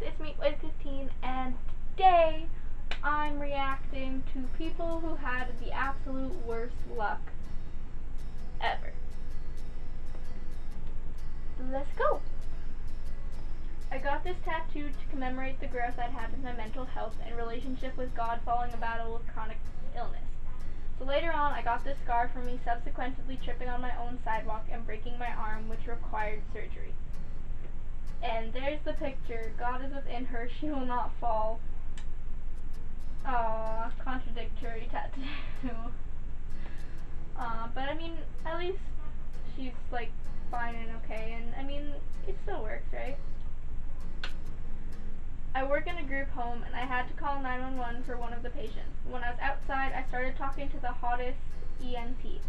it's me, Wade15, and today I'm reacting to people who had the absolute worst luck ever. Let's go! I got this tattoo to commemorate the growth I'd had with my mental health and relationship with God following a battle with chronic illness. So later on, I got this scar from me subsequently tripping on my own sidewalk and breaking my arm, which required surgery. And there's the picture. God is within her, she will not fall. Aww, contradictory tattoo. But I mean, at least she's like fine and okay, and I mean, it still works, right? I work in a group home and I had to call 911 for one of the patients. When I was outside, I started talking to the hottest ENT.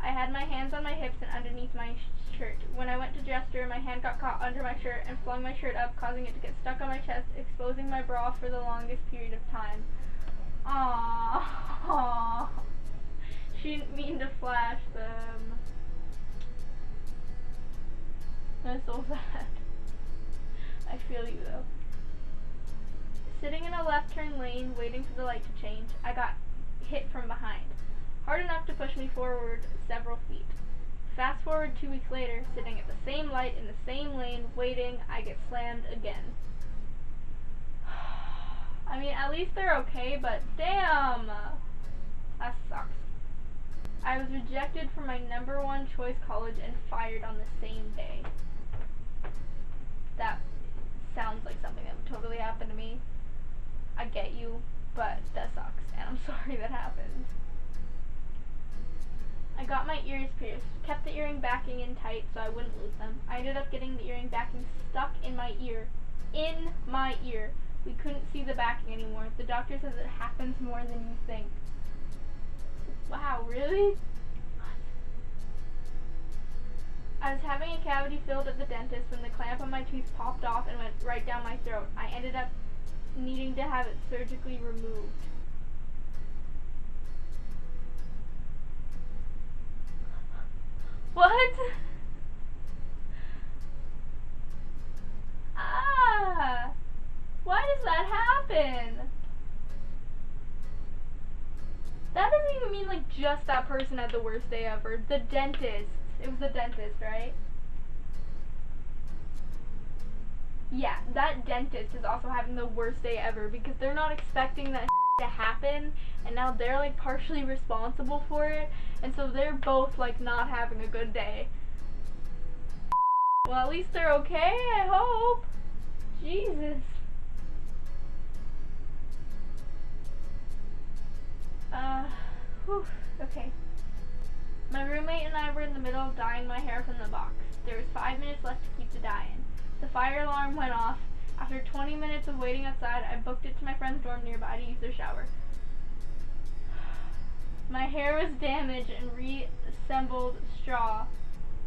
I had my hands on my hips and underneath my shirt. When I went to gesture, my hand got caught under my shirt and flung my shirt up, causing it to get stuck on my chest, exposing my bra for the longest period of time. Aww. She didn't mean to flash them. That's so sad. I feel you though. Sitting in a left turn lane, waiting for the light to change, I got hit from behind. Hard enough to push me forward several feet. Fast forward 2 weeks later, sitting at the same light in the same lane, waiting, I get slammed again. I mean, at least they're okay, but damn! That sucks. I was rejected from my #1 choice college and fired on the same day. That sounds like something that would totally happen to me. I get you, but that sucks, and I'm sorry that happened. I got my ears pierced, kept the earring backing in tight so I wouldn't lose them. I ended up getting the earring backing stuck in my ear. In my ear. We couldn't see the backing anymore. The doctor says it happens more than you think. Wow, really? What? I was having a cavity filled at the dentist when the clamp on my tooth popped off and went right down my throat. I ended up needing to have it surgically removed. What? Ah! Why does that happen? That doesn't even mean like just that person had the worst day ever. The dentist. It was the dentist, right? Yeah, that dentist is also having the worst day ever because they're not expecting that to happen, and now they're like partially responsible for it, and so they're both like not having a good day. Well, at least they're okay, I hope. Jesus. Whew, okay. My roommate and I were in the middle of dyeing my hair from the box. There was 5 minutes left to keep the dye in. The fire alarm went off. After 20 minutes of waiting outside, I booked it to my friend's dorm nearby to use their shower. My hair was damaged and resembled straw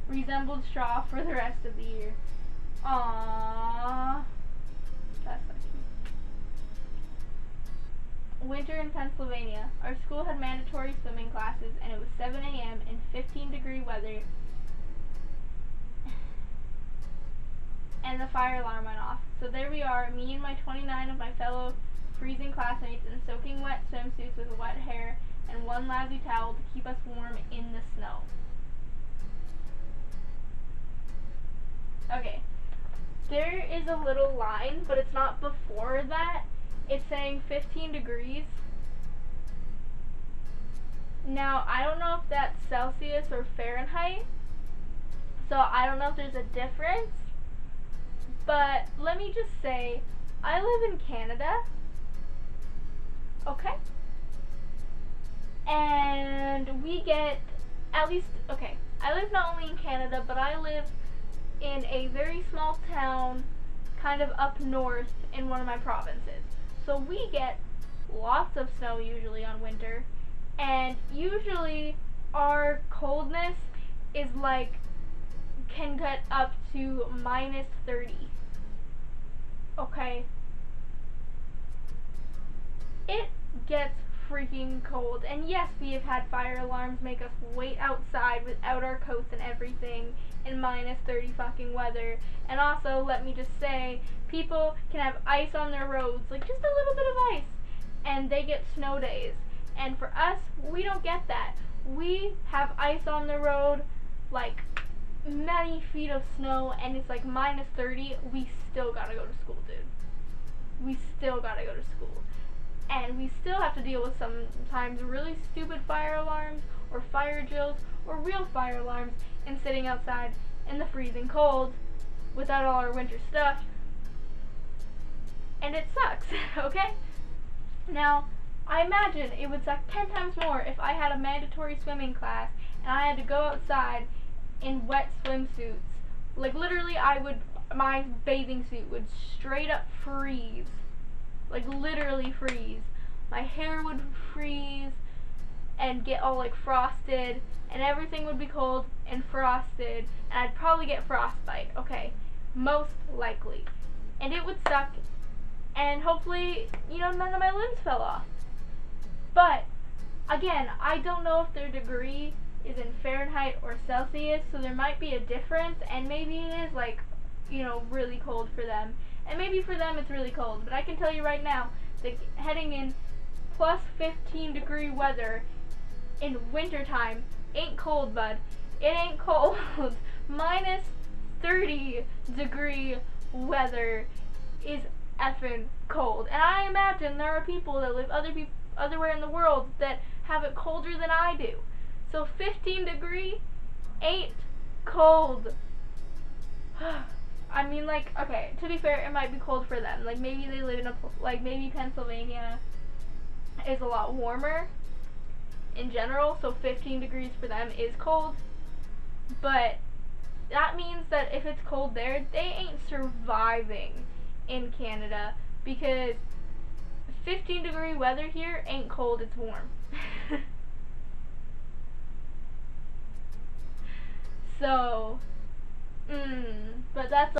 for the rest of the year. Aww. That's so cute. Winter in Pennsylvania. Our school had mandatory swimming classes, and it was 7 a.m. in 15-degree weather, and the fire alarm went off. So there we are, me and my 29 of my fellow freezing classmates in soaking wet swimsuits with wet hair and one lousy towel to keep us warm in the snow. Okay, there is a little line, but it's not before that. It's saying 15 degrees. Now, I don't know if that's Celsius or Fahrenheit, so I don't know if there's a difference, but let me just say, I live in Canada, okay? And we get, at least, okay, I live not only in Canada, but I live in a very small town, kind of up north in one of my provinces. So we get lots of snow usually on winter, and usually our coldness is like, can get up to -30. Okay? It gets freaking cold, and yes, we have had fire alarms make us wait outside without our coats and everything in minus 30 fucking weather. And also, let me just say, people can have ice on their roads, like just a little bit of ice, and they get snow days. And for us, we don't get that. We have ice on the road, like many feet of snow, and it's like minus 30. We still gotta go to school, dude. We still gotta go to school. And we still have to deal with sometimes really stupid fire alarms, or fire drills, or real fire alarms, and sitting outside in the freezing cold without all our winter stuff. And it sucks, okay? Now, I imagine it would suck 10 times more if I had a mandatory swimming class and I had to go outside in wet swimsuits. Like literally my bathing suit would straight up freeze. Like literally freeze. My hair would freeze and get all like frosted, and everything would be cold and frosted, and I'd probably get frostbite, okay, most likely. And it would suck, and hopefully, none of my limbs fell off. But, again, I don't know if their degree is in Fahrenheit or Celsius, so there might be a difference, and maybe it is like, really cold for them. And maybe for them it's really cold, but I can tell you right now that heading in plus 15 degree weather in wintertime ain't cold, bud. It ain't cold. Minus 30 degree weather is effing cold. And I imagine there are people that live otherwhere in the world that have it colder than I do. So 15 degree ain't cold. I mean, like, okay, to be fair, it might be cold for them. Like, maybe they live in maybe Pennsylvania is a lot warmer in general, so 15 degrees for them is cold. But that means that if it's cold there, they ain't surviving in Canada, because 15 degree weather here ain't cold, it's warm. So, but that's